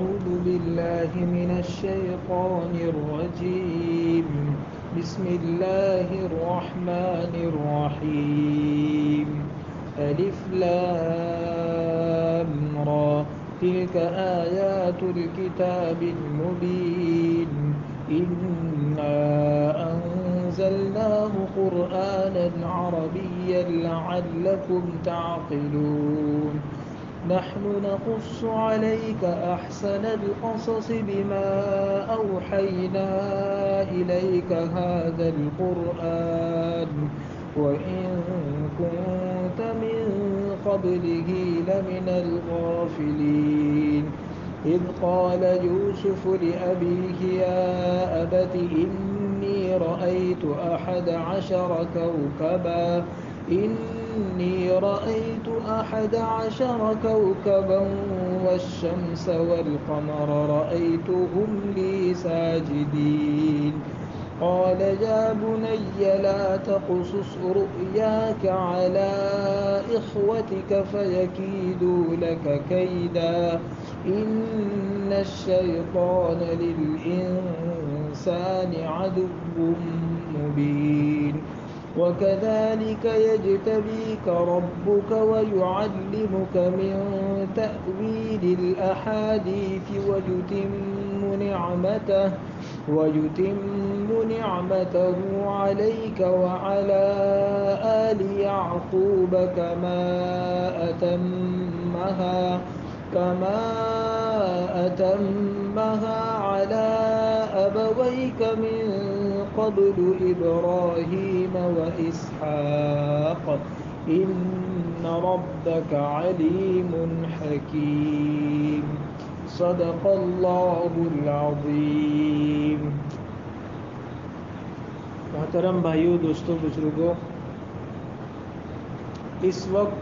أعوذ بالله من الشيطان الرجيم بسم الله الرحمن الرحيم ألف لام را تلك آيات الكتاب المبين إنا أنزلناه قرآنا عربيا لعلكم تعقلون نحن نقص عليك أحسن القصص بما أوحينا إليك هذا القرآن وإن كنت من قبله لمن الغافلين إذ قال يوسف لأبيه يا أبت إني رأيت 11 كوكبا والشمس والقمر رأيتهم لي ساجدين قال يا بني لا تقصص رؤياك على إخوتك فيكيدوا لك كيدا إن الشيطان للإنسان عدو مبين وكذلك يجتبيك ربك ويعلمك من تأويل الأحاديث ويتم نعمته عليك وعلى آل يعقوب كما أتمها على أبويك من قبل إبراهيم وإسحاق إن ربك عليم حكيم صدق اللہ العظیم۔ محترم بھائیوں، دوستوں، بزرگوں، اس وقت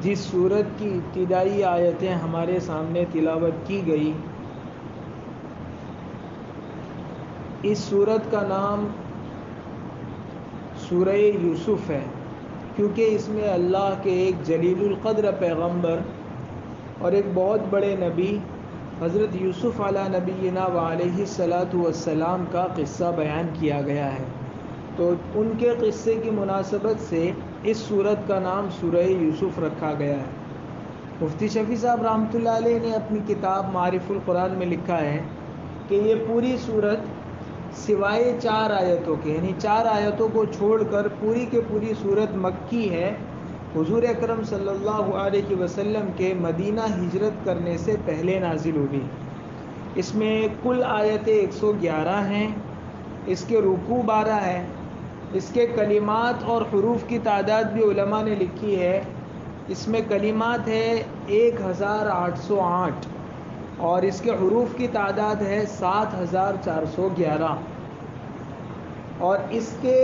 جس سورت کی ابتدائی آیتیں ہمارے سامنے تلاوت کی گئی، اس سورت کا نام سورہ یوسف ہے، کیونکہ اس میں اللہ کے ایک جلیل القدر پیغمبر اور ایک بہت بڑے نبی حضرت یوسف علیہ نبینا وعلیہ الصلاۃ والسلام کا قصہ بیان کیا گیا ہے۔ تو ان کے قصے کی مناسبت سے اس سورت کا نام سورہ یوسف رکھا گیا ہے۔ مفتی شفیع صاحب رحمۃ اللہ علیہ نے اپنی کتاب معارف القرآن میں لکھا ہے کہ یہ پوری سورت سوائے 4 آیتوں کے، یعنی 4 آیتوں کو چھوڑ کر پوری کے پوری سورت مکی ہے، حضور اکرم صلی اللہ علیہ وسلم کے مدینہ ہجرت کرنے سے پہلے نازل ہوئی۔ اس میں کل آیتیں 111 ہیں، اس کے رکوع 12 ہے، اس کے کلمات اور حروف کی تعداد بھی علماء نے لکھی ہے۔ اس میں کلمات ہے 1808 اور اس کے حروف کی تعداد ہے 7411، اور اس کے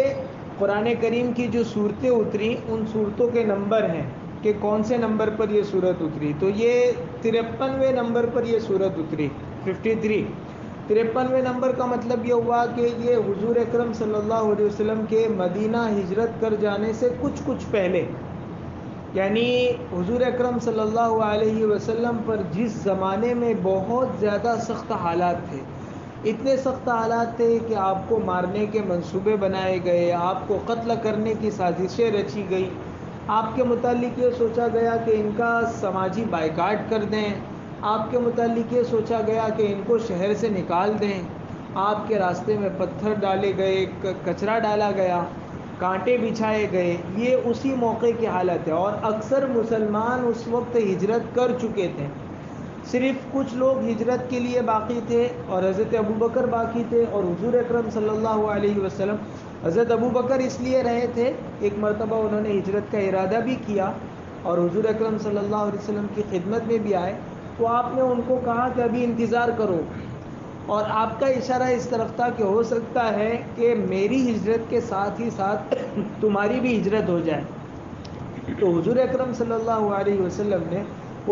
قرآن کریم کی جو صورتیں اتری ان صورتوں کے نمبر ہیں کہ کون سے نمبر پر یہ صورت اتری۔ تو یہ 53ویں نمبر پر یہ صورت اتری، 53۔ 53ویں نمبر کا مطلب یہ ہوا کہ یہ حضور اکرم صلی اللہ علیہ وسلم کے مدینہ ہجرت کر جانے سے کچھ پہلے، یعنی حضور اکرم صلی اللہ علیہ وسلم پر جس زمانے میں بہت زیادہ سخت حالات تھے، اتنے سخت حالات تھے کہ آپ کو مارنے کے منصوبے بنائے گئے، آپ کو قتل کرنے کی سازشیں رچی گئی، آپ کے متعلق یہ سوچا گیا کہ ان کا سماجی بائیکاٹ کر دیں، آپ کے متعلق یہ سوچا گیا کہ ان کو شہر سے نکال دیں، آپ کے راستے میں پتھر ڈالے گئے، کچرا ڈالا گیا، کانٹے بچھائے گئے۔ یہ اسی موقع کی حالت ہے، اور اکثر مسلمان اس وقت ہجرت کر چکے تھے، صرف کچھ لوگ ہجرت کے لیے باقی تھے، اور حضرت ابوبکر باقی تھے، اور حضور اکرم صلی اللہ علیہ وسلم، حضرت ابوبکر اس لیے رہے تھے، ایک مرتبہ انہوں نے ہجرت کا ارادہ بھی کیا اور حضور اکرم صلی اللہ علیہ وسلم کی خدمت میں بھی آئے، تو آپ نے ان کو کہا کہ ابھی انتظار کرو، اور آپ کا اشارہ اس طرف تھا کہ ہو سکتا ہے کہ میری ہجرت کے ساتھ ہی ساتھ تمہاری بھی ہجرت ہو جائے۔ تو حضور اکرم صلی اللہ علیہ وسلم نے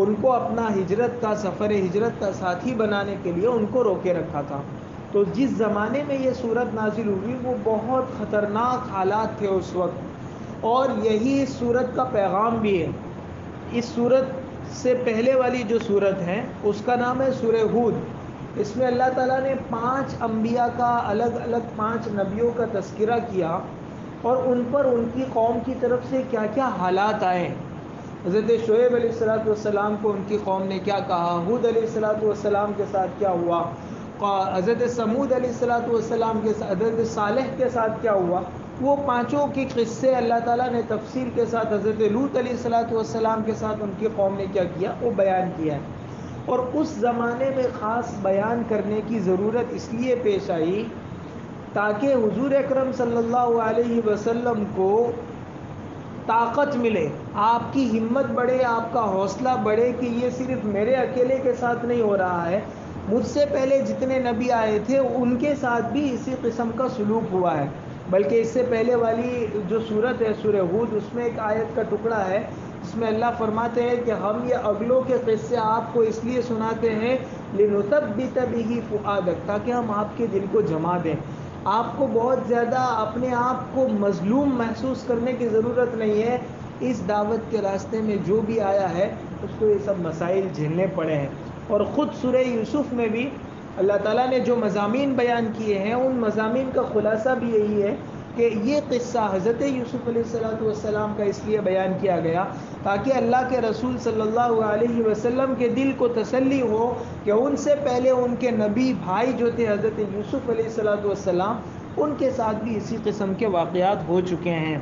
ان کو اپنا ہجرت کا سفر ہجرت کا ساتھی بنانے کے لیے ان کو روکے رکھا تھا۔ تو جس زمانے میں یہ صورت نازل ہوئی وہ بہت خطرناک حالات تھے اس وقت، اور یہی اس صورت کا پیغام بھی ہے۔ اس صورت سے پہلے والی جو صورت ہے اس کا نام ہے سورہ ہود۔ اس میں اللہ تعالیٰ نے 5 انبیاء کا الگ الگ 5 نبیوں کا تذکرہ کیا اور ان پر ان کی قوم کی طرف سے کیا کیا حالات آئے۔ حضرت شعیب علیہ السلام کو ان کی قوم نے کیا کہا، ہود علیہ السلام کے ساتھ کیا ہوا، حضرت سمود علیہ السلام کے ساتھ، حضرت صالح کے ساتھ کیا ہوا، وہ 5 کے قصے اللہ تعالیٰ نے تفصیل کے ساتھ حضرت لوط علیہ السلام کے ساتھ ان کی قوم نے کیا کیا، وہ بیان کیا ہے۔ اور اس زمانے میں خاص بیان کرنے کی ضرورت اس لیے پیش آئی تاکہ حضور اکرم صلی اللہ علیہ وسلم کو طاقت ملے، آپ کی ہمت بڑھے، آپ کا حوصلہ بڑھے کہ یہ صرف میرے اکیلے کے ساتھ نہیں ہو رہا ہے، مجھ سے پہلے جتنے نبی آئے تھے ان کے ساتھ بھی اسی قسم کا سلوک ہوا ہے۔ بلکہ اس سے پہلے والی جو صورت ہے سورہ ہود، اس میں ایک آیت کا ٹکڑا ہے جس میں اللہ فرماتے ہیں کہ ہم یہ اگلوں کے قصے آپ کو اس لیے سناتے ہیں لِنُثَبِّتَ بِهِ فُؤَادَكَ، تاکہ ہم آپ کے دل کو جما دیں۔ آپ کو بہت زیادہ اپنے آپ کو مظلوم محسوس کرنے کی ضرورت نہیں ہے، اس دعوت کے راستے میں جو بھی آیا ہے اس کو یہ سب مسائل جھیلنے پڑے ہیں۔ اور خود سورہ یوسف میں بھی اللہ تعالیٰ نے جو مضامین بیان کیے ہیں ان مضامین کا خلاصہ بھی یہی ہے کہ یہ قصہ حضرت یوسف علیہ السلام کا اس لیے بیان کیا گیا تاکہ اللہ کے رسول صلی اللہ علیہ وسلم کے دل کو تسلی ہو کہ ان سے پہلے ان کے نبی بھائی جو تھے حضرت یوسف علیہ السلام، ان کے ساتھ بھی اسی قسم کے واقعات ہو چکے ہیں۔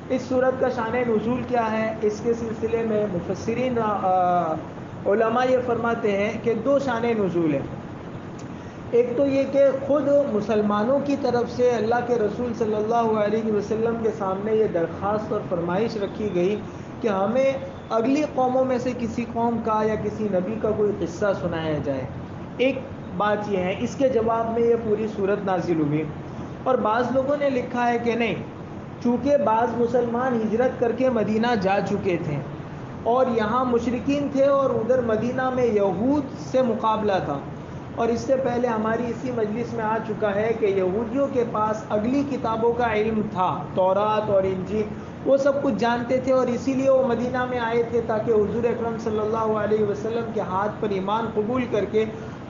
اس صورت کا شان نزول کیا ہے، اس کے سلسلے میں مفسرین علماء یہ فرماتے ہیں کہ 2 شان نزول ہیں۔ ایک تو یہ کہ خود مسلمانوں کی طرف سے اللہ کے رسول صلی اللہ علیہ وسلم کے سامنے یہ درخواست اور فرمائش رکھی گئی کہ ہمیں اگلی قوموں میں سے کسی قوم کا یا کسی نبی کا کوئی قصہ سنایا جائے۔ ایک بات یہ ہے، اس کے جواب میں یہ پوری صورت نازل ہوئی۔ اور بعض لوگوں نے لکھا ہے کہ نہیں، چونکہ بعض مسلمان ہجرت کر کے مدینہ جا چکے تھے اور یہاں مشرکین تھے اور ادھر مدینہ میں یہود سے مقابلہ تھا، اور اس سے پہلے ہماری اسی مجلس میں آ چکا ہے کہ یہودیوں کے پاس اگلی کتابوں کا علم تھا، تورات اور انجیل، وہ سب کچھ جانتے تھے، اور اسی لیے وہ مدینہ میں آئے تھے تاکہ حضور اکرم صلی اللہ علیہ وسلم کے ہاتھ پر ایمان قبول کر کے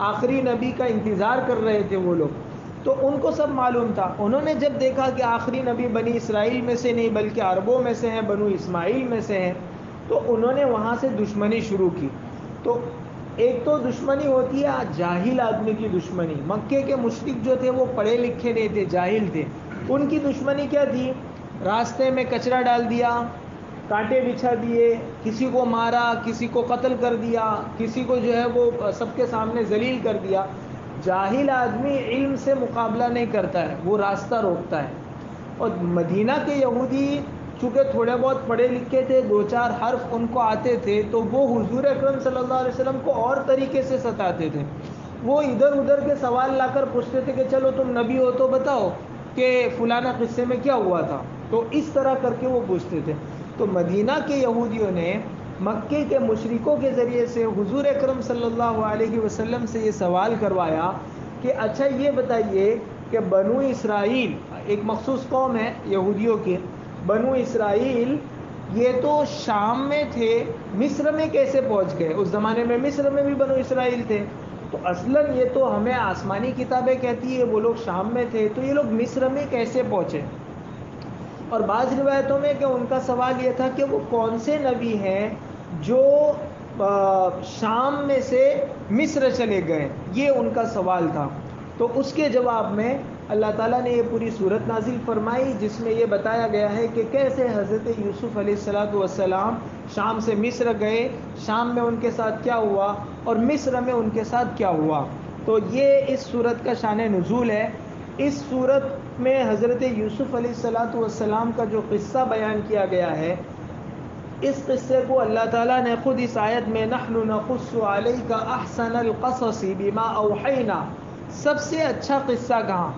آخری نبی کا انتظار کر رہے تھے وہ لوگ، تو ان کو سب معلوم تھا۔ انہوں نے جب دیکھا کہ آخری نبی بنی اسرائیل میں سے نہیں بلکہ عربوں میں سے ہیں، بنو اسماعیل میں سے ہیں، تو انہوں نے وہاں سے دشمنی شروع کی۔ تو ایک تو دشمنی ہوتی ہے جاہل آدمی کی دشمنی، مکے کے مشرک جو تھے وہ پڑھے لکھے نہیں تھے، جاہل تھے، ان کی دشمنی کیا تھی؟ راستے میں کچرا ڈال دیا، کانٹے بچھا دیے، کسی کو مارا، کسی کو قتل کر دیا، کسی کو جو ہے وہ سب کے سامنے ذلیل کر دیا۔ جاہل آدمی علم سے مقابلہ نہیں کرتا ہے، وہ راستہ روکتا ہے۔ اور مدینہ کے یہودی چونکہ تھوڑے بہت پڑھے لکھے تھے، 2-4 حرف ان کو آتے تھے، تو وہ حضور اکرم صلی اللہ علیہ وسلم کو اور طریقے سے ستاتے تھے۔ وہ ادھر ادھر کے سوال لا کر پوچھتے تھے کہ چلو تم نبی ہو تو بتاؤ کہ فلانا قصے میں کیا ہوا تھا، تو اس طرح کر کے وہ پوچھتے تھے۔ تو مدینہ کے یہودیوں نے مکے کے مشرکوں کے ذریعے سے حضور اکرم صلی اللہ علیہ وسلم سے یہ سوال کروایا کہ اچھا یہ بتائیے کہ بنو اسرائیل ایک مخصوص قوم ہے یہودیوں کی، بنو اسرائیل یہ تو شام میں تھے، مصر میں کیسے پہنچ گئے؟ اس زمانے میں مصر میں بھی بنو اسرائیل تھے، تو اصلاً یہ تو ہمیں آسمانی کتابیں کہتی ہے وہ لوگ شام میں تھے، تو یہ لوگ مصر میں کیسے پہنچے؟ اور بعض روایتوں میں کہ ان کا سوال یہ تھا کہ وہ کون سے نبی ہیں جو شام میں سے مصر چلے گئے، یہ ان کا سوال تھا۔ تو اس کے جواب میں اللہ تعالیٰ نے یہ پوری صورت نازل فرمائی جس میں یہ بتایا گیا ہے کہ کیسے حضرت یوسف علیہ السلام شام سے مصر گئے، شام میں ان کے ساتھ کیا ہوا اور مصر میں ان کے ساتھ کیا ہوا۔ تو یہ اس صورت کا شان نزول ہے۔ اس صورت میں حضرت یوسف علیہ السلام کا جو قصہ بیان کیا گیا ہے، اس قصے کو اللہ تعالیٰ نے خود اس آیت میں نحن نقص علیک احسن القصص بما اوحینا، سب سے اچھا قصہ کہاں؟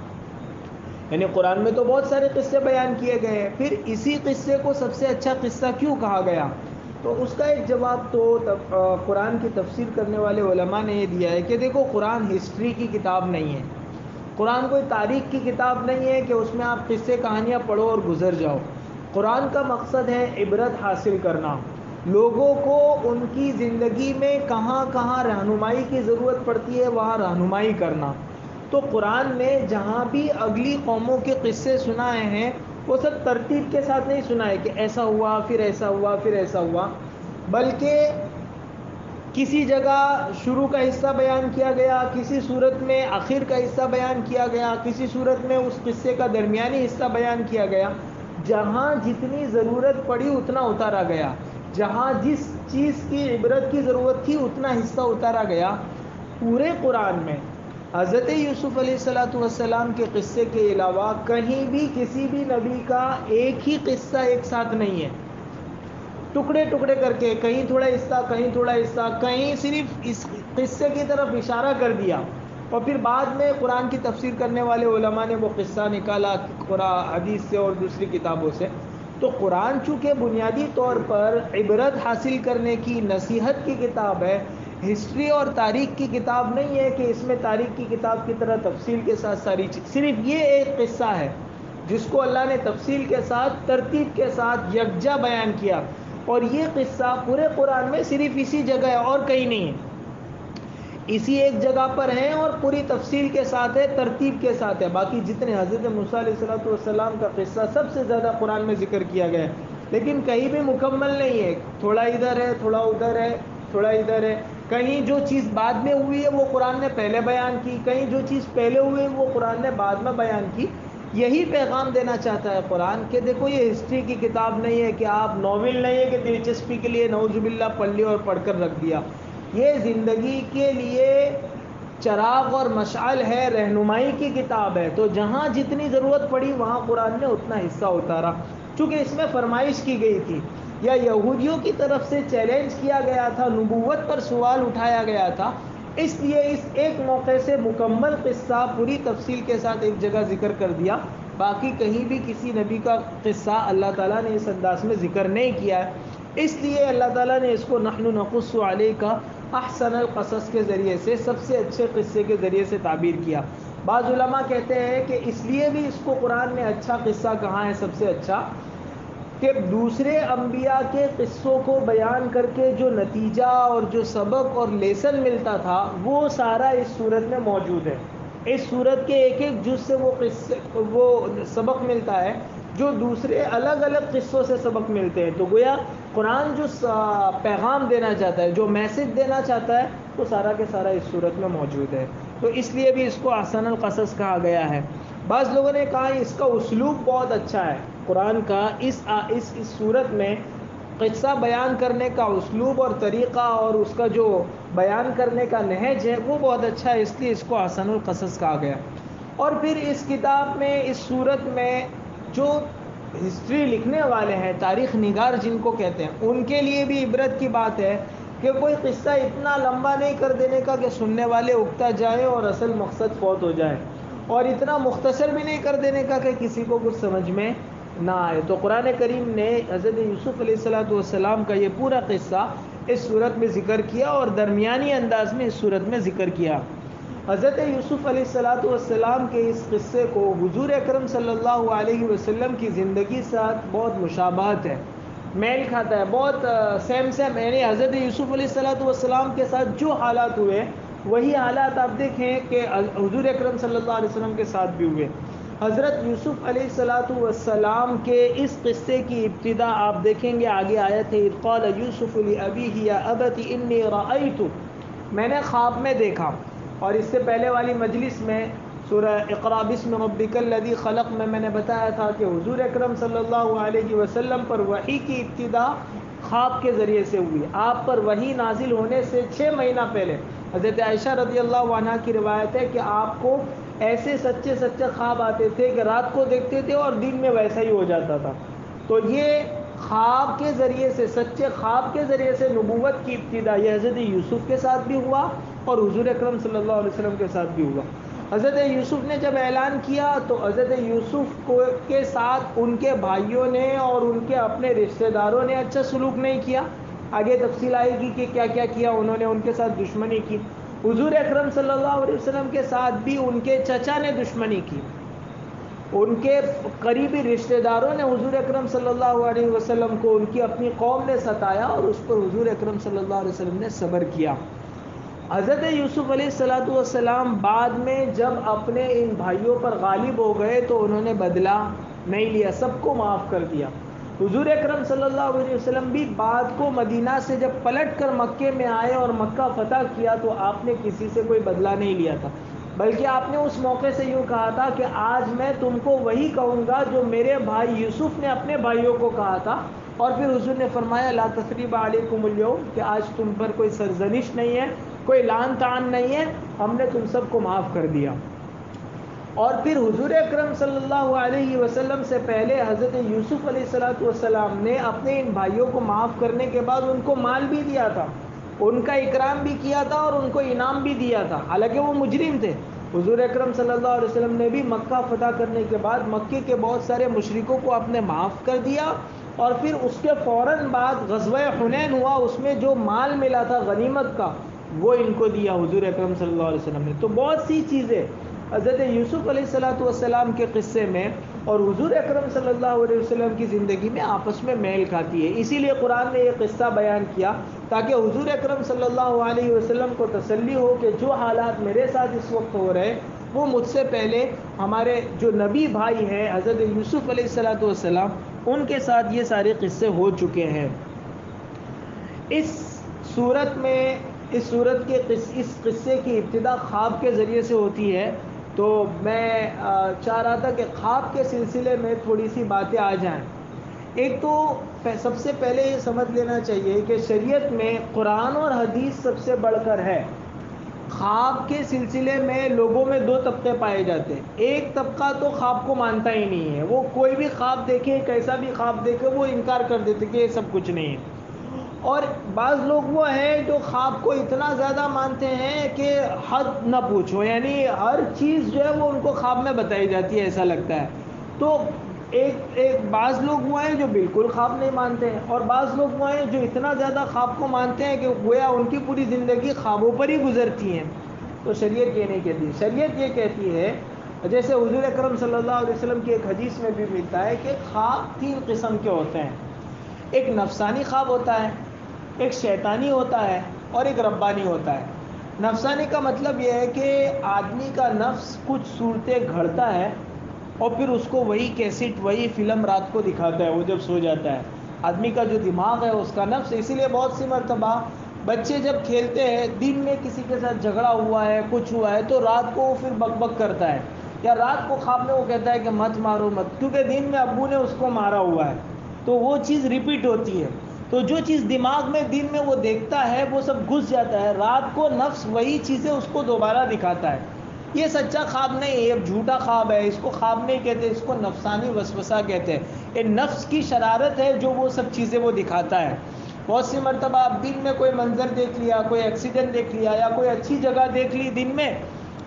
یعنی قرآن میں تو بہت سارے قصے بیان کیے گئے ہیں، پھر اسی قصے کو سب سے اچھا قصہ کیوں کہا گیا؟ تو اس کا ایک جواب تو قرآن کی تفسیر کرنے والے علماء نے یہ دیا ہے کہ دیکھو قرآن ہسٹری کی کتاب نہیں ہے، قرآن کوئی تاریخ کی کتاب نہیں ہے کہ اس میں آپ قصے کہانیاں پڑھو اور گزر جاؤ۔ قرآن کا مقصد ہے عبرت حاصل کرنا، لوگوں کو ان کی زندگی میں کہاں کہاں رہنمائی کی ضرورت پڑتی ہے وہاں رہنمائی کرنا. تو قرآن میں جہاں بھی اگلی قوموں کے قصے سنائے ہیں وہ سب ترتیب کے ساتھ نہیں سنائے کہ ایسا ہوا پھر ایسا ہوا پھر ایسا ہوا، بلکہ کسی جگہ شروع کا حصہ بیان کیا گیا، کسی صورت میں آخر کا حصہ بیان کیا گیا، کسی صورت میں اس قصے کا درمیانی حصہ بیان کیا گیا. جہاں جتنی ضرورت پڑی اتنا اتارا گیا، جہاں جس چیز کی عبرت کی ضرورت تھی اتنا حصہ اتارا گیا. پورے قرآن میں حضرت یوسف علیہ السلام کے قصے کے علاوہ کہیں بھی کسی بھی نبی کا ایک ہی قصہ ایک ساتھ نہیں ہے، ٹکڑے ٹکڑے کر کے، کہیں تھوڑا حصہ کہیں تھوڑا حصہ، کہیں صرف اس قصے کی طرف اشارہ کر دیا اور پھر بعد میں قرآن کی تفسیر کرنے والے علماء نے وہ قصہ نکالا قرآن حدیث سے اور دوسری کتابوں سے. تو قرآن چونکہ بنیادی طور پر عبرت حاصل کرنے کی، نصیحت کی کتاب ہے، ہسٹری اور تاریخ کی کتاب نہیں ہے کہ اس میں تاریخ کی کتاب کی طرح تفصیل کے ساتھ ساری چیز. صرف یہ ایک قصہ ہے جس کو اللہ نے تفصیل کے ساتھ، ترتیب کے ساتھ یکجا بیان کیا، اور یہ قصہ پورے قرآن میں صرف اسی جگہ ہے اور کہیں نہیں ہے. اسی ایک جگہ پر ہیں اور پوری تفصیل کے ساتھ ہے، ترتیب کے ساتھ ہے. باقی جتنے حضرت موسیٰ علیہ السلام کا قصہ سب سے زیادہ قرآن میں ذکر کیا گیا ہے، لیکن کہیں بھی مکمل نہیں ہے. تھوڑا ادھر ہے، تھوڑا ادھر ہے، تھوڑا ادھر ہے. کہیں جو چیز بعد میں ہوئی ہے وہ قرآن نے پہلے بیان کی، کہیں جو چیز پہلے ہوئی ہے وہ قرآن نے بعد میں بیان کی. یہی پیغام دینا چاہتا ہے قرآن کہ دیکھو یہ ہسٹری کی کتاب نہیں ہے کہ آپ ناول نہیں ہے کہ دلچسپی کے لیے نعوذ باللہ پڑھ لیا اور پڑھ کر رکھ دیا. یہ زندگی کے لیے چراغ اور مشعل ہے، رہنمائی کی کتاب ہے. تو جہاں جتنی ضرورت پڑی وہاں قرآن نے اتنا حصہ اتارا، چونکہ اس میں فرمائش کی گئی تھی یا یہودیوں کی طرف سے چیلنج کیا گیا تھا، نبوت پر سوال اٹھایا گیا تھا. اس لیے اس ایک موقع سے مکمل قصہ پوری تفصیل کے ساتھ ایک جگہ ذکر کر دیا. باقی کہیں بھی کسی نبی کا قصہ اللہ تعالیٰ نے اس انداز میں ذکر نہیں کیا ہے. اس لیے اللہ تعالیٰ نے اس کو نحن نقص علیک احسن القصص کے ذریعے سے، سب سے اچھے قصے کے ذریعے سے تعبیر کیا. بعض علماء کہتے ہیں کہ اس لیے بھی اس کو قرآن میں اچھا قصہ کہاں ہے سب سے اچھا، کہ دوسرے انبیاء کے قصوں کو بیان کر کے جو نتیجہ اور جو سبق اور لیسن ملتا تھا وہ سارا اس صورت میں موجود ہے. اس صورت کے ایک ایک جز سے وہ سبق ملتا ہے جو دوسرے الگ الگ قصوں سے سبق ملتے ہیں. تو گویا قرآن جو پیغام دینا چاہتا ہے، جو میسج دینا چاہتا ہے، وہ سارا کے سارا اس صورت میں موجود ہے. تو اس لیے بھی اس کو احسن القصص کہا گیا ہے. بعض لوگوں نے کہا اس کا اسلوب بہت اچھا ہے، قرآن کا اس صورت میں قصہ بیان کرنے کا اسلوب اور طریقہ اور اس کا جو بیان کرنے کا نہج ہے وہ بہت اچھا ہے، اس لیے اس کو احسن القصص کہا گیا. اور پھر اس کتاب میں، اس صورت میں جو ہسٹری لکھنے والے ہیں، تاریخ نگار جن کو کہتے ہیں، ان کے لیے بھی عبرت کی بات ہے کہ کوئی قصہ اتنا لمبا نہیں کر دینے کا کہ سننے والے اکتا جائیں اور اصل مقصد فوت ہو جائے، اور اتنا مختصر بھی نہیں کر دینے کا کہ کسی کو کچھ سمجھ میں نہ آئے. تو قرآن کریم نے حضرت یوسف علیہ السلام کا یہ پورا قصہ اس صورت میں ذکر کیا اور درمیانی انداز میں اس صورت میں ذکر کیا. حضرت یوسف علیہ السلام کے اس قصے کو حضور اکرم صلی اللہ علیہ وسلم کی زندگی سے بہت مشابہت ہے، میل کھاتا ہے، بہت سیم یعنی حضرت یوسف علیہ السلام کے ساتھ جو حالات ہوئے وہی حالات آپ دیکھیں کہ حضور اکرم صلی اللہ علیہ وسلم کے ساتھ بھی ہوئے. حضرت یوسف علیہ السلام کے اس قصے کی ابتدا آپ دیکھیں گے، آگے آیت ہے اذ قال یوسف لأبیہ یا ابت انی رأیت، میں نے خواب میں دیکھا. اور اس سے پہلے والی مجلس میں سورہ اقرأ بسم ربک الذی خلق میں نے بتایا تھا کہ حضور اکرم صلی اللہ علیہ وسلم پر وحی کی ابتدا خواب کے ذریعے سے ہوئی. آپ پر وحی نازل ہونے سے 6 مہینہ پہلے حضرت عائشہ رضی اللہ عنہا کی روایت ہے کہ آپ کو ایسے سچے خواب آتے تھے کہ رات کو دیکھتے تھے اور دن میں ویسا ہی ہو جاتا تھا. تو یہ خواب کے ذریعے سے، سچے خواب کے ذریعے سے نبوت کی ابتدا یہ حضرت یوسف کے ساتھ بھی ہوا اور حضور اکرم صلی اللہ علیہ وسلم کے ساتھ بھی ہوا. حضرت یوسف نے جب اعلان کیا تو حضرت یوسف کے ساتھ ان کے بھائیوں نے اور ان کے اپنے رشتہ داروں نے اچھا سلوک نہیں کیا. آگے تفصیل آئے گی کہ کیا کیا کیا انہوں نے، ان کے ساتھ دشمنی کی. حضور اکرم صلی اللہ علیہ وسلم کے ساتھ بھی ان کے چچا نے دشمنی کی. ان کے قریبی رشتہ داروں نے حضور اکرم صلی اللہ علیہ وسلم کو ان کی اپنی قوم نے ستایا اور اس پر حضور اکرم صلی اللہ علیہ وسلم نے صبر کیا۔ حضرت یوسف علیہ السلام بعد میں جب اپنے ان بھائیوں پر غالب ہو گئے تو انہوں نے بدلہ نہیں لیا، سب کو معاف کر دیا۔ حضور اکرم صلی اللہ علیہ وسلم بھی بعد کو مدینہ سے جب پلٹ کر مکے میں آئے اور مکہ فتح کیا تو آپ نے کسی سے کوئی بدلہ نہیں لیا تھا، بلکہ آپ نے اس موقع سے یوں کہا تھا کہ آج میں تم کو وہی کہوں گا جو میرے بھائی یوسف نے اپنے بھائیوں کو کہا تھا۔ اور پھر حضور نے فرمایا لا تثریب علیکم اليوم، کہ آج تم پر کوئی سرزنش نہیں ہے، کوئی لعن طعن نہیں ہے، ہم نے تم سب کو معاف کر دیا۔ اور پھر حضور اکرم صلی اللہ علیہ وسلم سے پہلے حضرت یوسف علیہ السلام نے اپنے ان بھائیوں کو معاف کرنے کے بعد ان کو مال بھی دیا تھا، ان کا اکرام بھی کیا تھا اور ان کو انعام بھی دیا تھا، حالانکہ وہ مجرم تھے۔ حضور اکرم صلی اللہ علیہ وسلم نے بھی مکہ فتح کرنے کے بعد مکے کے بہت سارے مشرکوں کو آپ نے معاف کر دیا، اور پھر اس کے فوراً بعد غزوہ حنین ہوا، اس میں جو مال ملا تھا غنیمت کا وہ ان کو دیا حضور اکرم صلی اللہ علیہ وسلم نے۔ تو بہت سی چیزیں حضرت یوسف علیہ السلام کے قصے میں اور حضور اکرم صلی اللہ علیہ وسلم کی زندگی میں آپس میں میل کھاتی ہے، اسی لیے قرآن نے یہ قصہ بیان کیا تاکہ حضور اکرم صلی اللہ علیہ وسلم کو تسلی ہو کہ جو حالات میرے ساتھ اس وقت ہو رہے وہ مجھ سے پہلے ہمارے جو نبی بھائی ہیں حضرت یوسف علیہ السلام ان کے ساتھ یہ سارے قصے ہو چکے ہیں۔ اس صورت کے اس قصے کی ابتدا خواب کے ذریعے سے ہوتی ہے، تو میں چاہ رہا تھا کہ خواب کے سلسلے میں تھوڑی سی باتیں آ جائیں۔ ایک تو سب سے پہلے یہ سمجھ لینا چاہیے کہ شریعت میں قرآن اور حدیث سب سے بڑھ کر ہے۔ خواب کے سلسلے میں لوگوں میں دو طبقے پائے جاتے ہیں، ایک طبقہ تو خواب کو مانتا ہی نہیں ہے، وہ کوئی بھی خواب دیکھے کیسا بھی خواب دیکھے وہ انکار کر دیتے کہ یہ سب کچھ نہیں ہے، اور بعض لوگ وہ ہیں جو خواب کو اتنا زیادہ مانتے ہیں کہ حد نہ پوچھو، یعنی ہر چیز جو ہے وہ ان کو خواب میں بتائی جاتی ہے ایسا لگتا ہے۔ تو ایک بعض لوگ وہ ہیں جو بالکل خواب نہیں مانتے ہیں، اور بعض لوگ وہ ہیں جو اتنا زیادہ خواب کو مانتے ہیں کہ گویا ان کی پوری زندگی خوابوں پر ہی گزرتی ہیں۔ تو شریعت یہ نہیں کہتی، شریعت یہ کہتی ہے، جیسے حضور اکرم صلی اللہ علیہ وسلم کی ایک حدیث میں بھی ملتا ہے کہ خواب تین قسم کے ہوتے ہیں، ایک نفسانی خواب ہوتا ہے، ایک شیطانی ہوتا ہے اور ایک ربانی ہوتا ہے۔ نفسانی کا مطلب یہ ہے کہ آدمی کا نفس کچھ صورتیں گھڑتا ہے اور پھر اس کو وہی کیسٹ وہی فلم رات کو دکھاتا ہے وہ جب سو جاتا ہے۔ آدمی کا جو دماغ ہے اس کا نفس، اسی لیے بہت سی مرتبہ بچے جب کھیلتے ہیں دن میں کسی کے ساتھ جھگڑا ہوا ہے کچھ ہوا ہے تو رات کو وہ پھر بک بک کرتا ہے، یا رات کو خواب میں وہ کہتا ہے کہ مت مارو مت، کیونکہ دن میں ابو نے اس کو مارا ہوا ہے، تو وہ چیز ریپیٹ ہوتی ہے۔ تو جو چیز دماغ میں دن میں وہ دیکھتا ہے وہ سب گھس جاتا ہے، رات کو نفس وہی چیزیں اس کو دوبارہ دکھاتا ہے۔ یہ سچا خواب نہیں ہے، یہ جھوٹا خواب ہے، اس کو خواب نہیں کہتے، اس کو نفسانی وسوسہ کہتے ہیں۔ یہ نفس کی شرارت ہے جو وہ سب چیزیں وہ دکھاتا ہے۔ بہت سی مرتبہ آپ دن میں کوئی منظر دیکھ لیا، کوئی ایکسیڈنٹ دیکھ لیا یا کوئی اچھی جگہ دیکھ لی دن میں،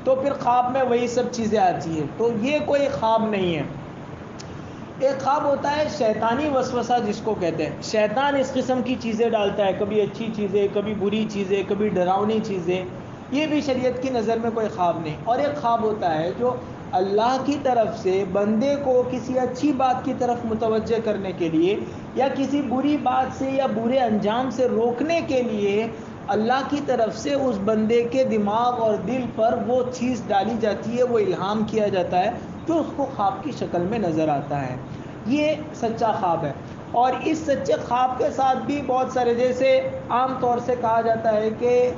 تو پھر خواب میں وہی سب چیزیں آتی ہیں، تو یہ کوئی خواب نہیں ہے۔ ایک خواب ہوتا ہے شیطانی وسوسہ جس کو کہتے ہیں، شیطان اس قسم کی چیزیں ڈالتا ہے، کبھی اچھی چیزیں، کبھی بری چیزیں، کبھی ڈراؤنی چیزیں، یہ بھی شریعت کی نظر میں کوئی خواب نہیں۔ اور ایک خواب ہوتا ہے جو اللہ کی طرف سے بندے کو کسی اچھی بات کی طرف متوجہ کرنے کے لیے یا کسی بری بات سے یا برے انجام سے روکنے کے لیے اللہ کی طرف سے اس بندے کے دماغ اور دل پر وہ چیز ڈالی جاتی ہے، وہ الہام کیا جاتا ہے جو اس کو خواب کی شکل میں نظر آتا ہے۔ یہ سچا خواب ہے۔ اور اس سچے خواب کے ساتھ بھی بہت سارے، جیسے عام طور سے کہا جاتا ہے کہ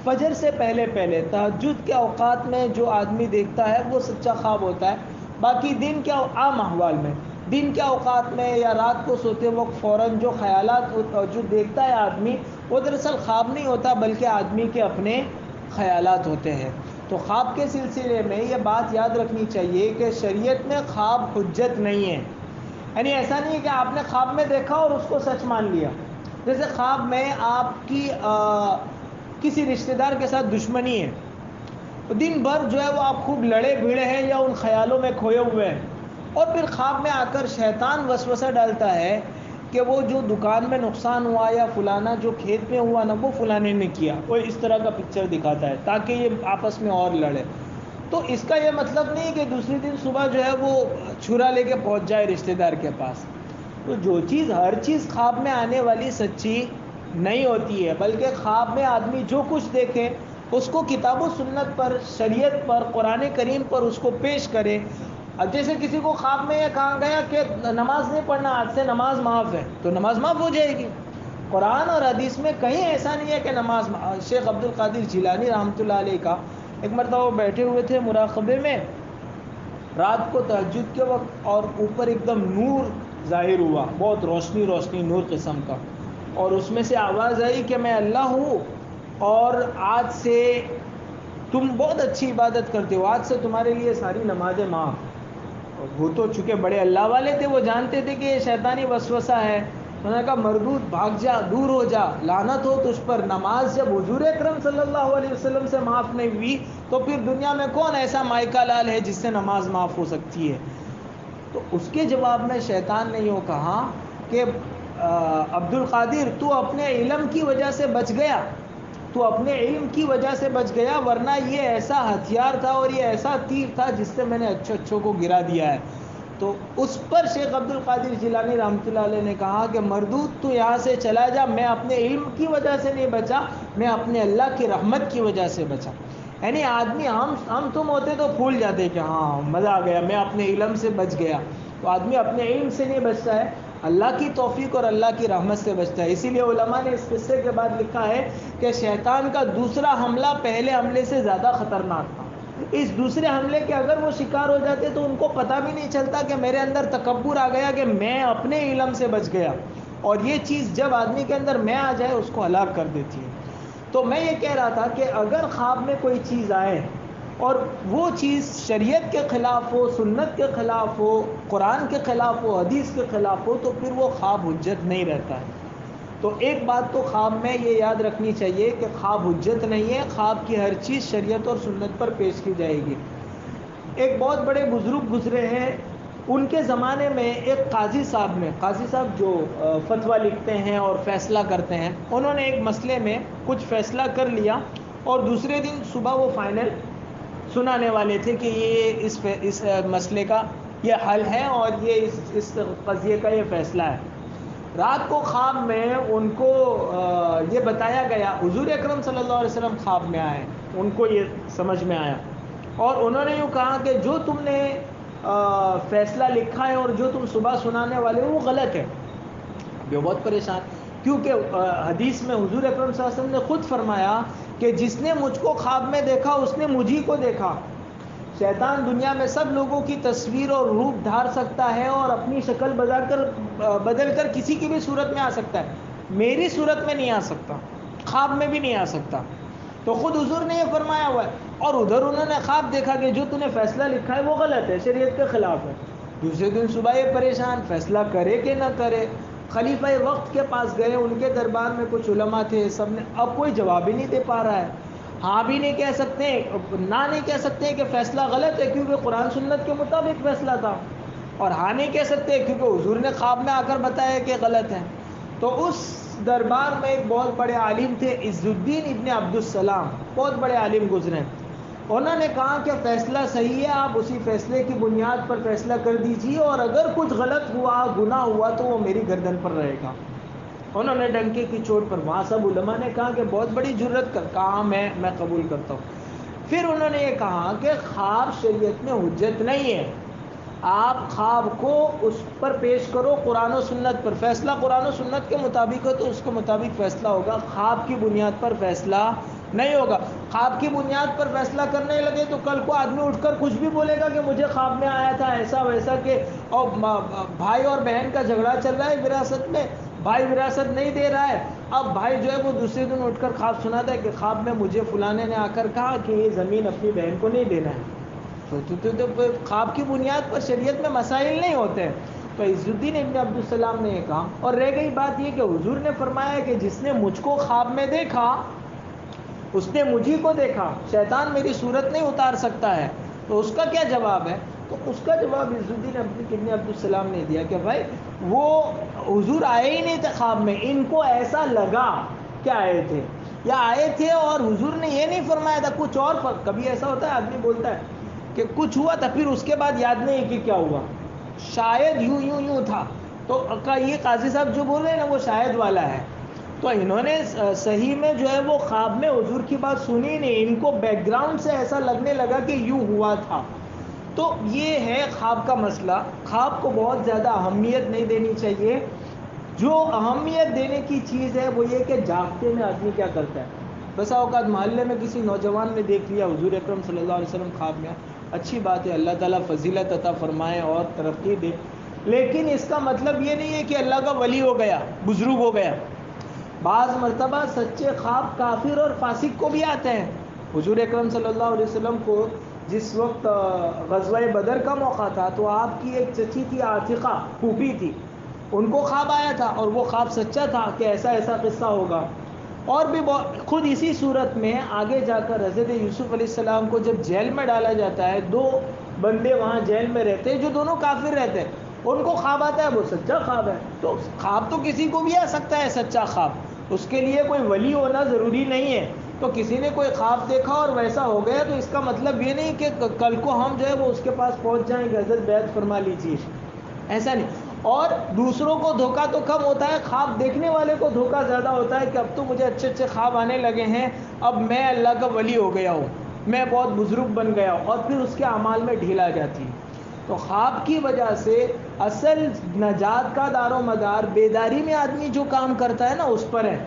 فجر سے پہلے تہجد کے اوقات میں جو آدمی دیکھتا ہے وہ سچا خواب ہوتا ہے۔ باقی دن کے عام احوال میں، دن کے اوقات میں یا رات کو سوتے وقت فوراً جو خیالات جو دیکھتا ہے آدمی وہ دراصل خواب نہیں ہوتا بلکہ آدمی کے اپنے خیالات ہوتے ہیں۔ تو خواب کے سلسلے میں یہ بات یاد رکھنی چاہیے کہ شریعت میں خواب حجت نہیں ہے، یعنی ایسا نہیں ہے کہ آپ نے خواب میں دیکھا اور اس کو سچ مان لیا۔ جیسے خواب میں آپ کی کسی رشتہ دار کے ساتھ دشمنی ہے، دن بھر جو ہے وہ آپ خوب لڑے بھیڑے ہیں یا ان خیالوں میں کھوئے ہوئے ہیں، اور پھر خواب میں آ کر شیطان وسوسہ ڈالتا ہے کہ وہ جو دکان میں نقصان ہوا یا فلانا جو کھیت میں ہوا نا وہ فلانے نے کیا، وہ اس طرح کا پکچر دکھاتا ہے تاکہ یہ آپس میں اور لڑے۔ تو اس کا یہ مطلب نہیں کہ دوسری دن صبح جو ہے وہ چھرا لے کے پہنچ جائے رشتہ دار کے پاس. تو جو چیز ہر چیز خواب میں آنے والی سچی نہیں ہوتی ہے، بلکہ خواب میں آدمی جو کچھ دیکھے اس کو کتاب و سنت پر، شریعت پر، قرآن کریم پر اس کو پیش کرے. اب جیسے کسی کو خواب میں یہ کہا گیا کہ نماز نہیں پڑھنا، آج سے نماز معاف ہے، تو نماز معاف ہو جائے گی. قرآن اور حدیث میں کہیں ایسا نہیں ہے کہ نماز شیخ عبد القادر جیلانی رحمۃ اللہ علیہ کا ایک مرتبہ وہ بیٹھے ہوئے تھے مراقبے میں رات کو تہجد کے وقت، اور اوپر ایک دم نور ظاہر ہوا، بہت روشنی روشنی نور قسم کا، اور اس میں سے آواز آئی کہ میں اللہ ہوں اور آج سے تم بہت اچھی عبادت کرتے ہو، آج سے تمہارے لیے ساری نمازیں معاف. وہ تو چونکہ بڑے اللہ والے تھے، وہ جانتے تھے کہ یہ شیطانی وسوسہ ہے. انہوں نے کہا مردود بھاگ جا، دور ہو جا، لعنت ہو تجھ پر. نماز جب حضور اکرم صلی اللہ علیہ وسلم سے معاف نہیں ہوئی تو پھر دنیا میں کون ایسا مائکا لال ہے جس سے نماز معاف ہو سکتی ہے؟ تو اس کے جواب میں شیطان نے یوں کہا کہ عبد القادر تو اپنے علم کی وجہ سے بچ گیا، تو اپنے علم کی وجہ سے بچ گیا، ورنہ یہ ایسا ہتھیار تھا اور یہ ایسا تیر تھا جس سے میں نے اچھوں کو گرا دیا ہے. تو اس پر شیخ عبد القادر جیلانی رحمۃ اللہ علیہ نے کہا کہ مردود تو یہاں سے چلا جا، میں اپنے علم کی وجہ سے نہیں بچا، میں اپنے اللہ کی رحمت کی وجہ سے بچا. یعنی آدمی ہم تم ہوتے تو بھول جاتے کہ ہاں مزہ آ گیا، میں اپنے علم سے بچ گیا. تو آدمی اپنے علم سے نہیں بچتا ہے، اللہ کی توفیق اور اللہ کی رحمت سے بچتا ہے. اسی لیے علماء نے اس قصے کے بعد لکھا ہے کہ شیطان کا دوسرا حملہ پہلے حملے سے زیادہ خطرناک تھا. اس دوسرے حملے کے اگر وہ شکار ہو جاتے تو ان کو پتہ بھی نہیں چلتا کہ میرے اندر تکبر آ گیا کہ میں اپنے علم سے بچ گیا، اور یہ چیز جب آدمی کے اندر میں آ جائے اس کو ہلاک کر دیتی ہے. تو میں یہ کہہ رہا تھا کہ اگر خواب میں کوئی چیز آئے اور وہ چیز شریعت کے خلاف ہو، سنت کے خلاف ہو، قرآن کے خلاف ہو، حدیث کے خلاف ہو، تو پھر وہ خواب حجت نہیں رہتا ہے. تو ایک بات تو خواب میں یہ یاد رکھنی چاہیے کہ خواب حجت نہیں ہے، خواب کی ہر چیز شریعت اور سنت پر پیش کی جائے گی. ایک بہت بڑے بزرگ گزرے ہیں، ان کے زمانے میں ایک قاضی صاحب جو فتویٰ لکھتے ہیں اور فیصلہ کرتے ہیں، انہوں نے ایک مسئلے میں کچھ فیصلہ کر لیا اور دوسرے دن صبح وہ فائنل سنانے والے تھے کہ یہ اس مسئلے کا یہ حل ہے اور یہ اس قضیے کا یہ فیصلہ ہے. رات کو خواب میں ان کو یہ بتایا گیا، حضور اکرم صلی اللہ علیہ وسلم خواب میں آئے، ان کو یہ سمجھ میں آیا اور انہوں نے یوں کہا کہ جو تم نے فیصلہ لکھا ہے اور جو تم صبح سنانے والے ہو وہ غلط ہے. وہ بہت پریشان، کیونکہ حدیث میں حضور اکرم صلی اللہ علیہ وسلم نے خود فرمایا کہ جس نے مجھ کو خواب میں دیکھا اس نے مجھ ہی کو دیکھا. شیطان دنیا میں سب لوگوں کی تصویر اور روپ دھار سکتا ہے اور اپنی شکل بدل کر کسی کی بھی صورت میں آ سکتا ہے، میری صورت میں نہیں آ سکتا، خواب میں بھی نہیں آ سکتا. تو خود حضور نے یہ فرمایا ہوا ہے. اور ادھر انہوں نے خواب دیکھا کہ جو تو نے فیصلہ لکھا ہے وہ غلط ہے، شریعت کے خلاف ہے. دوسرے دن صبح یہ پریشان، فیصلہ کرے کہ نہ کرے. خلیفہ وقت کے پاس گئے، ان کے دربار میں کچھ علماء تھے، سب نے اب کوئی جواب ہی نہیں دے پا رہا ہے. ہاں بھی نہیں کہہ سکتے، نہ نہیں کہہ سکتے کہ فیصلہ غلط ہے کیونکہ قرآن سنت کے مطابق فیصلہ تھا، اور ہاں نہیں کہہ سکتے کیونکہ حضور نے خواب میں آ کر بتایا کہ غلط ہے. تو اس دربار میں ایک بہت بڑے عالم تھے، عز الدین ابن عبد السلام، بہت بڑے عالم گزرے. انہوں نے کہا کہ فیصلہ صحیح ہے، آپ اسی فیصلے کی بنیاد پر فیصلہ کر دیجیے، اور اگر کچھ غلط ہوا، گناہ ہوا تو وہ میری گردن پر رہے گا. انہوں نے ڈنکے کی چوٹ پر، وہاں سب علماء نے کہا کہ بہت بڑی جرت کر، کہا میں قبول کرتا ہوں. پھر انہوں نے یہ کہا کہ خواب شریعت میں حجت نہیں ہے، آپ خواب کو اس پر پیش کرو، قرآن و سنت پر. فیصلہ قرآن و سنت کے مطابق ہو تو اس کے مطابق فیصلہ ہوگا، خواب کی بنیاد پر فیصلہ نہیں ہوگا. خواب کی بنیاد پر فیصلہ کرنے لگے تو کل کو آدمی اٹھ کر کچھ بھی بولے گا کہ مجھے خواب میں آیا تھا ایسا ویسا، کہ اور بھائی اور بہن کا جھگڑا چل رہا ہے وراثت میں، بھائی وراثت نہیں دے رہا ہے، اب بھائی جو ہے وہ دوسرے دن اٹھ کر خواب سناتا ہے کہ خواب میں مجھے فلانے نے آ کر کہا کہ یہ زمین اپنی بہن کو نہیں دینا ہے. تو خواب کی بنیاد پر شریعت میں مسائل نہیں ہوتے. تو عز الدین ابن عبد السلام نے یہ کہا. اور رہ گئی بات یہ کہ حضور نے فرمایا کہ جس نے مجھ کو خواب میں دیکھا اس نے مجھی کو دیکھا، شیطان میری صورت نہیں اتار سکتا ہے. تو اس کا کیا جواب ہے؟ تو اس کا جواب عز الدین ابن عبد السلام نے دیا کہ بھائی وہ حضور آئے ہی نہیں تھے خواب میں، ان کو ایسا لگا کہ آئے تھے، یا آئے تھے اور حضور نے یہ نہیں فرمایا تھا، کچھ اور. کبھی ایسا ہوتا ہے آدمی بولتا ہے کہ کچھ ہوا تھا پھر اس کے بعد یاد نہیں کہ کیا ہوا, شاید یوں تھا. تو یہ قاضی صاحب جو بول رہے ہیں نا وہ شاید والا ہے. تو انہوں نے صحیح میں جو ہے وہ خواب میں حضور کی بات سنی نہیں, ان کو بیک گراؤنڈ سے ایسا لگنے لگا کہ یوں ہوا تھا. تو یہ ہے خواب کا مسئلہ. خواب کو بہت زیادہ اہمیت نہیں دینی چاہیے. جو اہمیت دینے کی چیز ہے وہ یہ کہ جاگتے میں آدمی کیا کرتا ہے. بسا اوقات محلے میں کسی نوجوان نے دیکھ لیا حضور اکرم صلی اللہ علیہ وسلم خواب میں, اچھی بات ہے, اللہ تعالیٰ فضیلت عطا فرمائے اور ترقی دے, لیکن اس کا مطلب یہ نہیں ہے کہ اللہ کا ولی ہو گیا, بزرگ ہو گیا. بعض مرتبہ سچے خواب کافر اور فاسق کو بھی آتے ہیں. حضور اکرم صلی اللہ علیہ وسلم کو جس وقت غزوہ بدر کا موقع تھا تو آپ کی ایک چچی تھی عاتقہ, پھوپھی تھی, ان کو خواب آیا تھا اور وہ خواب سچا تھا کہ ایسا ایسا قصہ ہوگا. اور بھی خود اسی صورت میں آگے جا کر حضرت یوسف علیہ السلام کو جب جیل میں ڈالا جاتا ہے, 2 بندے وہاں جیل میں رہتے ہیں جو دونوں کافر رہتے ہیں, ان کو خواب آتا ہے, وہ سچا خواب ہے. تو خواب تو کسی کو بھی آ سکتا ہے سچا خواب, اس کے لیے کوئی ولی ہونا ضروری نہیں ہے. تو کسی نے کوئی خواب دیکھا اور ویسا ہو گیا تو اس کا مطلب یہ نہیں کہ کل کو ہم جو ہے وہ اس کے پاس پہنچ جائیں کہ حضرت بیعت فرما لیجیے, ایسا نہیں. اور دوسروں کو دھوکہ تو کم ہوتا ہے, خواب دیکھنے والے کو دھوکہ زیادہ ہوتا ہے کہ اب تو مجھے اچھے اچھے خواب آنے لگے ہیں, اب میں اللہ کا ولی ہو گیا ہوں, میں بہت بزرگ بن گیا ہوں, اور پھر اس کے اعمال میں ڈھیل آ جاتی ہے. تو خواب کی وجہ سے اصل نجات کا دار و مدار بیداری میں آدمی جو کام کرتا ہے نا اس پر ہے.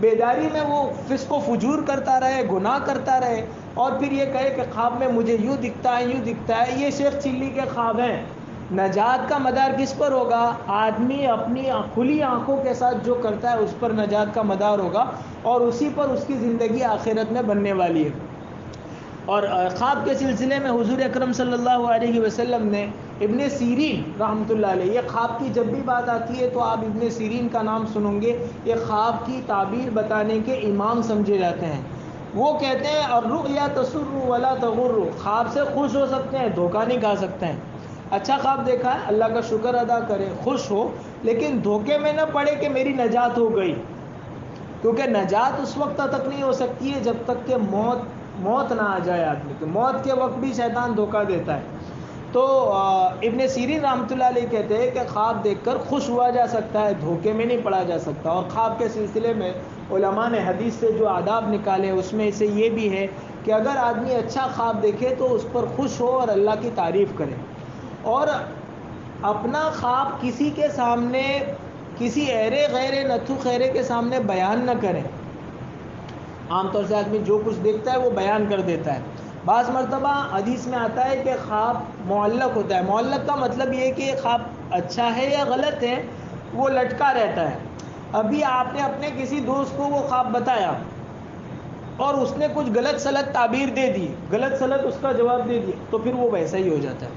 بیداری میں وہ فسق و فجور کرتا رہے, گناہ کرتا رہے, اور پھر یہ کہے کہ خواب میں مجھے یوں دکھتا ہے یوں دکھتا ہے, یہ شیخ چلی کے خواب ہیں. نجات کا مدار کس پر ہوگا؟ آدمی اپنی کھلی آنکھوں کے ساتھ جو کرتا ہے اس پر نجات کا مدار ہوگا, اور اسی پر اس کی زندگی آخرت میں بننے والی ہے. اور خواب کے سلسلے میں حضور اکرم صلی اللہ علیہ وسلم نے ابن سیرین رحمۃ اللہ علیہ, یہ خواب کی جب بھی بات آتی ہے تو آپ ابن سیرین کا نام سنیں گے, یہ خواب کی تعبیر بتانے کے امام سمجھے جاتے ہیں. وہ کہتے ہیں الرؤیا تسر ولا تغر, خواب سے خوش ہو سکتے ہیں, دھوکہ نہیں کھا سکتے ہیں. اچھا خواب دیکھا ہے, اللہ کا شکر ادا کرے, خوش ہو, لیکن دھوکے میں نہ پڑے کہ میری نجات ہو گئی, کیونکہ نجات اس وقت تک نہیں ہو سکتی ہے جب تک کہ موت نہ آ جائے آدمی. تو موت کے وقت بھی شیطان دھوکہ دیتا ہے. تو ابن سیرین رحمۃ اللہ علیہ کہتے ہیں کہ خواب دیکھ کر خوش ہوا جا سکتا ہے, دھوکے میں نہیں پڑا جا سکتا. اور خواب کے سلسلے میں علماء نے حدیث سے جو آداب نکالے اس میں سے یہ بھی ہے کہ اگر آدمی اچھا خواب دیکھے تو اس پر خوش ہو اور اللہ کی تعریف کرے, اور اپنا خواب کسی کے سامنے, کسی ایرے غیر نتھو خیرے کے سامنے بیان نہ کریں. عام طور سے آدمی جو کچھ دیکھتا ہے وہ بیان کر دیتا ہے. بعض مرتبہ حدیث میں آتا ہے کہ خواب معلق ہوتا ہے. معلق کا مطلب یہ کہ خواب اچھا ہے یا غلط ہے وہ لٹکا رہتا ہے. ابھی آپ نے اپنے کسی دوست کو وہ خواب بتایا اور اس نے کچھ غلط سلط تعبیر دے دی, غلط سلط اس کا جواب دے دیا, تو پھر وہ ویسا ہی ہو جاتا ہے.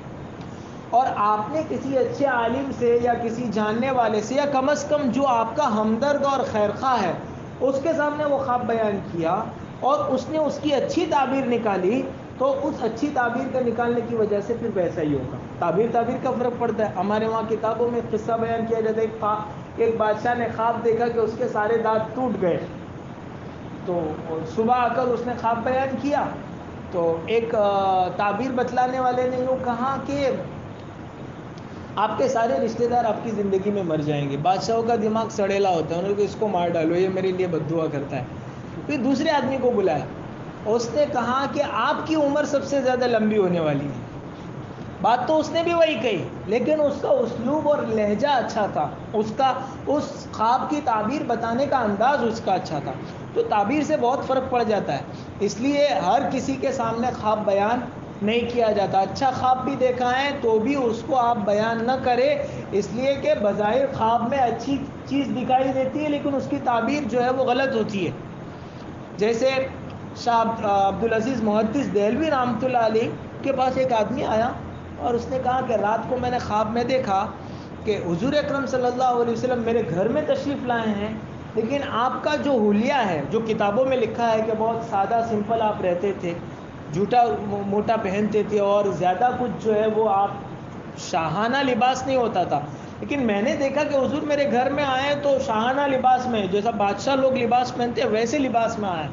اور آپ نے کسی اچھے عالم سے یا کسی جاننے والے سے یا کم از کم جو آپ کا ہمدرد اور خیرخواہ ہے اس کے سامنے وہ خواب بیان کیا اور اس نے اس کی اچھی تعبیر نکالی, تو اس اچھی تعبیر کا نکالنے کی وجہ سے پھر ویسا ہی ہوگا. تعبیر کا فرق پڑتا ہے. ہمارے وہاں کتابوں میں قصہ بیان کیا جاتا ہے, ایک بادشاہ نے خواب دیکھا کہ اس کے سارے دانت ٹوٹ گئے, تو صبح آ کر اس نے خواب بیان کیا, تو ایک تعبیر بتلانے والے نے یوں کہا کہ آپ کے سارے رشتہ دار آپ کی زندگی میں مر جائیں گے. بادشاہوں کا دماغ سڑیلا ہوتا ہے, انہوں نے اس کو مار ڈالو, یہ میرے لیے بد دعا کرتا ہے. پھر دوسرے آدمی کو بلایا, اس نے کہا کہ آپ کی عمر سب سے زیادہ لمبی ہونے والی ہے. بات تو اس نے بھی وہی کہی, لیکن اس کا اسلوب اور لہجہ اچھا تھا, اس خواب کی تعبیر بتانے کا انداز اس کا اچھا تھا. تو تعبیر سے بہت فرق پڑ جاتا ہے. اس لیے ہر کسی کے سامنے خواب بیان نہیں کیا جاتا. اچھا خواب بھی دیکھا ہے تو بھی اس کو آپ بیان نہ کریں, اس لیے کہ بظاہر خواب میں اچھی چیز دکھائی دیتی ہے لیکن اس کی تعبیر جو ہے وہ غلط ہوتی ہے. جیسے شاہ عبدالعزیز محدث دہلوی رحمۃ اللہ علیہ کے پاس ایک آدمی آیا اور اس نے کہا کہ رات کو میں نے خواب میں دیکھا کہ حضور اکرم صلی اللہ علیہ وسلم میرے گھر میں تشریف لائے ہیں, لیکن آپ کا جو حلیہ ہے, جو کتابوں میں لکھا ہے کہ بہت سادہ سمپل آپ رہتے تھے, جھوٹا موٹا پہنتے تھے اور زیادہ کچھ جو ہے وہ آپ شاہانہ لباس نہیں ہوتا تھا, لیکن میں نے دیکھا کہ حضور میرے گھر میں آئے تو شاہانہ لباس میں, جیسا بادشاہ لوگ لباس پہنتے ہیں ویسے لباس میں آئے.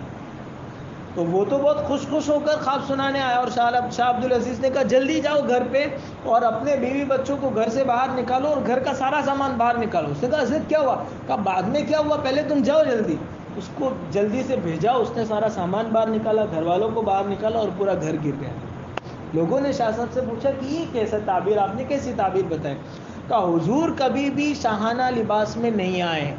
تو وہ تو بہت خوش ہو کر خواب سنانے آیا، اور شاہ عبدالعزیز نے کہا جلدی جاؤ گھر پہ اور اپنے بیوی بچوں کو گھر سے باہر نکالو اور گھر کا سارا سامان باہر نکالو۔ اس نے کہا حضرت کیا ہوا؟ کہا بعد میں کیا ہوا، پہلے تم جاؤ جلدی۔ اس کو جلدی سے بھیجا، اس نے سارا سامان باہر نکالا، گھر والوں کو باہر نکالا اور پورا گھر گر گیا۔ لوگوں نے شاہ صاحب سے پوچھا کہ یہ کیسا تعبیر، آپ نے کیسی تعبیر بتائی؟ کہا حضور کبھی بھی شاہانہ لباس میں نہیں آئے،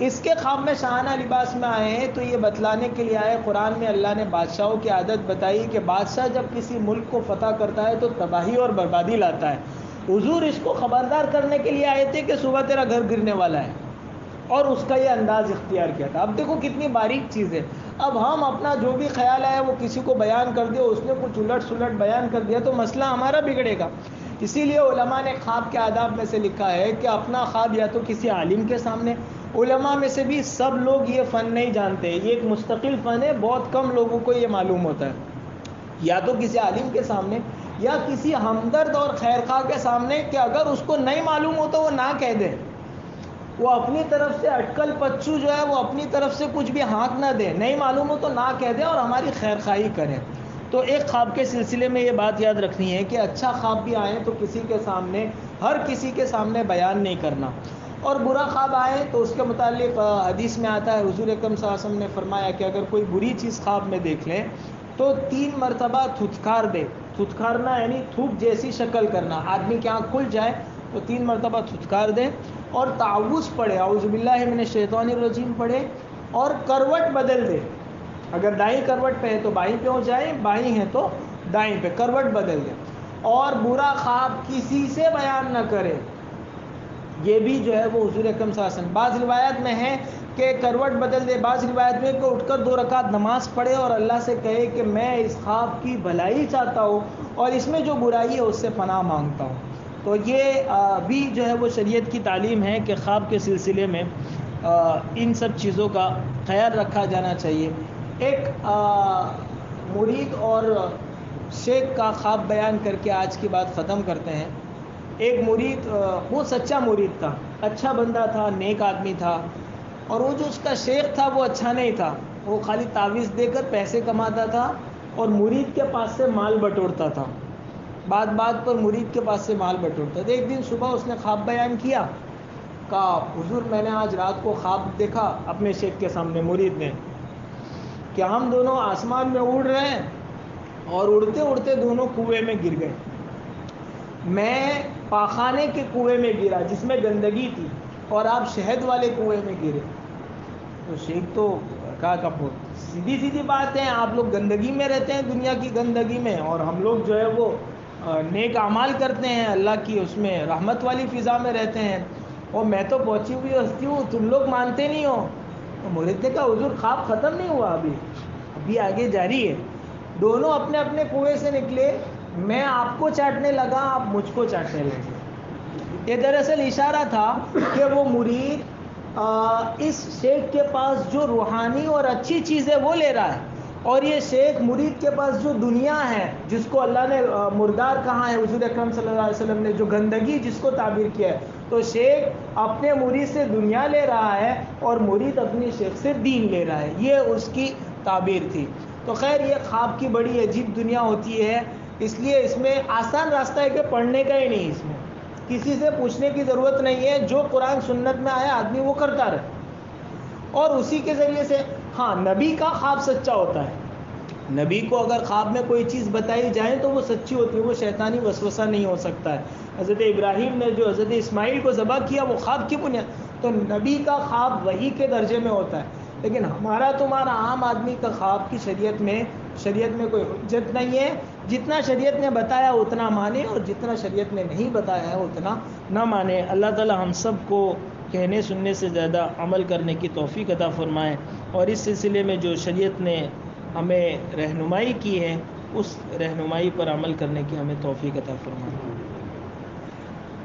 اس کے خواب میں شاہانہ لباس میں آئے ہیں تو یہ بتلانے کے لیے آئے، قرآن میں اللہ نے بادشاہوں کی عادت بتائی کہ بادشاہ جب کسی ملک کو فتح کرتا ہے تو تباہی اور بربادی لاتا ہے۔ حضور اس کو خبردار کرنے کے لیے آئے تھے کہ صبح تیرا گھر گرنے والا ہے، اور اس کا یہ انداز اختیار کیا تھا۔ اب دیکھو کتنی باریک چیز ہے۔ اب ہم اپنا جو بھی خیال آیا وہ کسی کو بیان کر دیا، اس نے کچھ الٹ سلٹ بیان کر دیا تو مسئلہ ہمارا بگڑے گا۔ اسی لیے علماء نے خواب کے آداب میں سے لکھا ہے کہ اپنا خواب یا تو کسی عالم کے سامنے، علماء میں سے بھی سب لوگ یہ فن نہیں جانتے، یہ ایک مستقل فن ہے، بہت کم لوگوں کو یہ معلوم ہوتا ہے، یا تو کسی عالم کے سامنے یا کسی ہمدرد اور خیرخواہ کے سامنے، کہ اگر اس کو نہیں معلوم ہو تو وہ نہ کہہ دے، وہ اپنی طرف سے اٹکل پچو جو ہے وہ اپنی طرف سے کچھ بھی ہانک نہ دے، نہیں معلوم ہو تو نہ کہہ دے اور ہماری خیرخواہی کرے۔ تو ایک خواب کے سلسلے میں یہ بات یاد رکھنی ہے کہ اچھا خواب بھی آئے تو کسی کے سامنے، ہر کسی کے سامنے بیان نہیں کرنا، اور برا خواب آئے تو اس کے متعلق حدیث میں آتا ہے، حضور اکرم صلی اللہ علیہ وسلم نے فرمایا کہ اگر کوئی بری چیز خواب میں دیکھ لے تو 3 مرتبہ تھتکار دے۔ تھتکارنا یعنی تھوک جیسی شکل کرنا، آدمی کی آنکھ کھل جائے تو 3 مرتبہ تھتکار دے، اور تعوذ پڑھے، اعوذ باللہ من الشیطان الرجیم پڑھے، اور کروٹ بدل دے۔ اگر دائیں کروٹ پہ ہے تو بائیں پہ ہو جائے، بائیں ہے تو دائیں پہ، کروٹ بدل دے، اور برا خواب کسی سے بیان نہ کرے۔ یہ بھی جو ہے وہ حضور اکرم صلی اللہ علیہ وسلم، بعض روایت میں ہے کہ کروٹ بدل دے، بعض روایت میں کہ اٹھ کر 2 رکعت نماز پڑھے اور اللہ سے کہے کہ میں اس خواب کی بھلائی چاہتا ہوں اور اس میں جو برائی ہے اس سے پناہ مانگتا ہوں۔ تو یہ بھی جو ہے وہ شریعت کی تعلیم ہے کہ خواب کے سلسلے میں ان سب چیزوں کا خیال رکھا جانا چاہیے۔ ایک مرید اور شیخ کا خواب بیان کر کے آج کی بات ختم کرتے ہیں۔ ایک مرید، وہ سچا مرید تھا، اچھا بندہ تھا، نیک آدمی تھا، اور وہ جو اس کا شیخ تھا وہ اچھا نہیں تھا، وہ خالی تعویذ دے کر پیسے کماتا تھا اور مرید کے پاس سے مال بٹورتا تھا، بات پر مرید کے پاس سے مال بٹورتا تھا۔ ایک دن صبح اس نے خواب بیان کیا، کہا حضور میں نے آج رات کو خواب دیکھا اپنے شیخ کے سامنے، مرید نے، کہ ہم دونوں آسمان میں اڑ رہے ہیں اور اڑتے اڑتے دونوں کنویں میں گر گئے، میں پاخانے کے کنویں میں گرا جس میں گندگی تھی اور آپ شہد والے کنویں میں گرے۔ تو شیخ تو کہا کہ سیدھی بات ہے، آپ لوگ گندگی میں رہتے ہیں، دنیا کی گندگی میں، اور ہم لوگ جو ہے وہ نیک اعمال کرتے ہیں، اللہ کی اس میں رحمت والی فضا میں رہتے ہیں، اور میں تو پہنچی ہوئی ہستی ہوں، تم لوگ مانتے نہیں ہو۔ تو مرید نے کہا حضور خواب ختم نہیں ہوا، ابھی آگے جاری ہے۔ دونوں اپنے اپنے کنویں سے نکلے، میں آپ کو چاٹنے لگا، آپ مجھ کو چاٹنے لگے۔ یہ دراصل اشارہ تھا کہ وہ مرید اس شیخ کے پاس جو روحانی اور اچھی چیز ہے وہ لے رہا ہے، اور یہ شیخ مرید کے پاس جو دنیا ہے، جس کو اللہ نے مردار کہا ہے، حضور اکرم صلی اللہ علیہ وسلم نے جو گندگی جس کو تعبیر کیا ہے، تو شیخ اپنے مرید سے دنیا لے رہا ہے اور مرید اپنی شیخ سے دین لے رہا ہے، یہ اس کی تعبیر تھی۔ تو خیر یہ خواب کی بڑی عجیب دنیا ہوتی ہے، اس لیے اس میں آسان راستہ ہے کہ پڑھنے کا ہی نہیں، اس میں کسی سے پوچھنے کی ضرورت نہیں ہے، جو قرآن سنت میں آیا آدمی وہ کرتا رہے، اور اسی کے ذریعے سے ہاں نبی کا خواب سچا ہوتا ہے، نبی کو اگر خواب میں کوئی چیز بتائی جائے تو وہ سچی ہوتی ہے، وہ شیطانی وسوسہ نہیں ہو سکتا ہے۔ حضرت ابراہیم نے جو حضرت اسماعیل کو ذبح کیا وہ خواب کی بنیاد، تو نبی کا خواب وحی کے درجے میں ہوتا ہے، لیکن ہمارا تمہارا عام آدمی کا خواب کی شریعت میں کوئی حجت نہیں ہے، جتنا شریعت نے بتایا اتنا مانے اور جتنا شریعت نے نہیں بتایا ہے اتنا نہ مانے۔ اللہ تعالی ہم سب کو کہنے سننے سے زیادہ عمل کرنے کی توفیق عطا فرمائے، اور اس سلسلے میں جو شریعت نے ہمیں رہنمائی کی ہے اس رہنمائی پر عمل کرنے کی ہمیں توفیق عطا فرمائے۔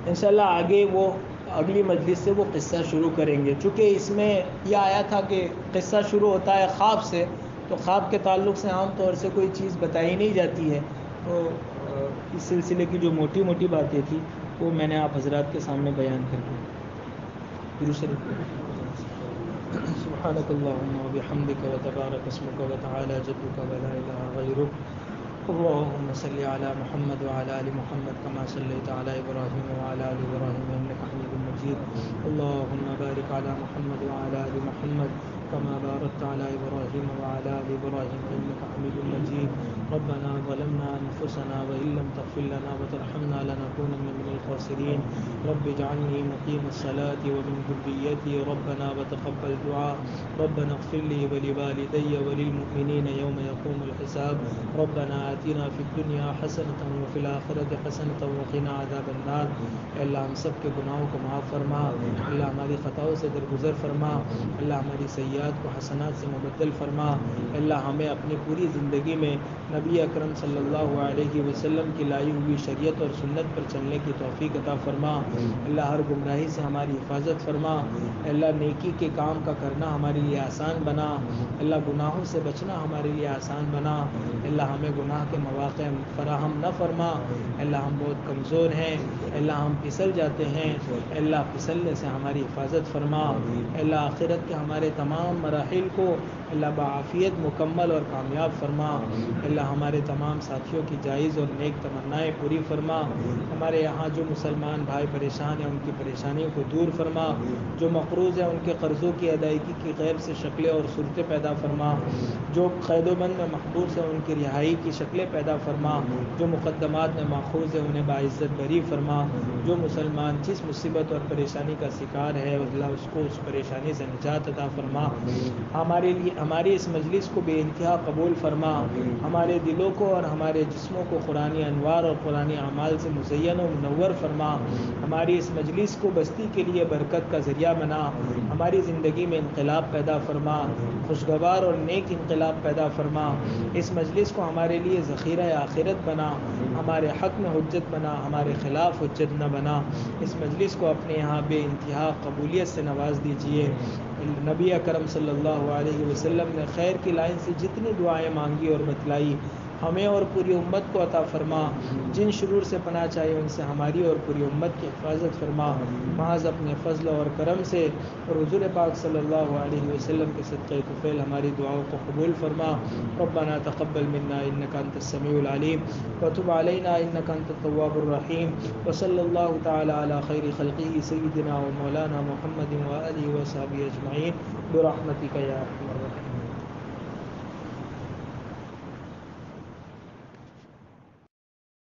انشاءاللہ آگے وہ اگلی مجلس سے وہ قصہ شروع کریں گے، چونکہ اس میں یہ آیا تھا کہ قصہ شروع ہوتا ہے خواب سے، تو خواب کے تعلق سے عام طور سے کوئی چیز بتائی نہیں جاتی ہے، تو اس سلسلے کی جو موٹی موٹی باتیں تھیں وہ میں نے آپ حضرات کے سامنے بیان کر دی۔ درود شریف۔ سبحانك اللهم وبحمدك وتبارك اسمك وتعالى جدك ولا إله غيرك. اللهم صل على محمد وعلى آل محمد كما صليت على إبراهيم وعلى آل إبراهيم إنك حميد مجيد. اللهم بارك على محمد وعلى آل محمد كما باركت على إبراهيم وعلى آل إبراهيم إنك حميد مجيد. ربنا ظلمنا أنفسنا وإن لم تغفر لنا وترحمنا لنكونن من الخاسرين. رب اجعلني مقيم الصلاة ومن ذريتي ربنا وتقبل دعاء. ربنا اغفر لي ولوالدي وللمؤمنين يوم يقوم الحساب. ربنا آتنا في الدنيا حسنة وفي الآخرة حسنة وقنا عذاب النار. اللہ ہم سب کے گناہوں کو معاف فرما. اللہ ہماری خطاؤں سے درگزر فرما. اللہ ہماری سیئات کو حسنات سے مبدل فرما. اللہ ہمیں اپنی پوری زندگی میں نبی اکرم صلی اللہ علیہ وسلم کی لائی ہوئی شریعت اور سنت پر چلنے کی توفیق عطا فرما. اللہ ہر گمراہی سے ہماری حفاظت فرما. اللہ نیکی کے کام کا کرنا ہمارے لیے آسان بنا. اللہ گناہوں سے بچنا ہمارے لیے آسان بنا. اللہ ہمیں گناہ کے مواقع فراہم نہ فرما. اللہ ہم بہت کمزور ہیں. اللہ ہم پھسل جاتے ہیں. اللہ پھسلنے سے ہماری حفاظت فرما. اللہ آخرت کے ہمارے تمام مراحل کو اللہ بعافیت مکمل اور کامیاب فرما. اللہ ہمارے تمام ساتھیوں کی جائز اور نیک تمنائیں پوری فرما. ہمارے یہاں جو مسلمان بھائی پریشان ہیں ان کی پریشانیوں کو دور فرما. جو مقروض ہیں ان کے قرضوں کی ادائیگی کی غیب سے شکلیں اور صورتیں پیدا فرما. جو قید و بند میں محبوس ہیں ان کی رہائی کی شکلیں پیدا فرما. جو مقدمات میں ماخوذ ہیں انہیں باعزت بری فرما. جو مسلمان جس مصیبت اور پریشانی کا شکار ہے اللہ اس کو اس پریشانی سے نجات عطا فرما. ہماری اس مجلس کو بے انتہا قبول فرما. ہمارے دلوں کو اور ہمارے جسموں کو قرآنی انوار اور قرآنی اعمال سے مزین و منور فرما. ہماری اس مجلس کو بستی کے لیے برکت کا ذریعہ بنا. ہماری زندگی میں انقلاب پیدا فرما. خوشگوار اور نیک انقلاب پیدا فرما. اس مجلس کو ہمارے لیے ذخیرہ آخرت بنا. ہمارے حق میں حجت بنا. ہمارے خلاف حجت نہ بنا. اس مجلس کو اپنے یہاں بے انتہا قبولیت سے نواز دیجیے. نبی اکرم صلی اللہ علیہ وسلم نے خیر کی لائن سے جتنی دعائیں مانگی اور بتلائی ہمیں اور پوری امت کو عطا فرما. جن شرور سے پناہ چاہیے ان سے ہماری اور پوری امت کی حفاظت فرما. محض اپنے فضل اور کرم سے اور حضور پاک صلی اللہ علیہ وسلم کے صدقے طفیل ہماری دعاؤں کو قبول فرما. ربنا تقبل منا انك انت السميع العليم وتب علينا انك انت التواب الرحيم. وصلى الله تعالى على خير خلقه سيدنا ومولانا محمد وآله وصحبه اجمعين برحمتك يا ارحم الراحمين.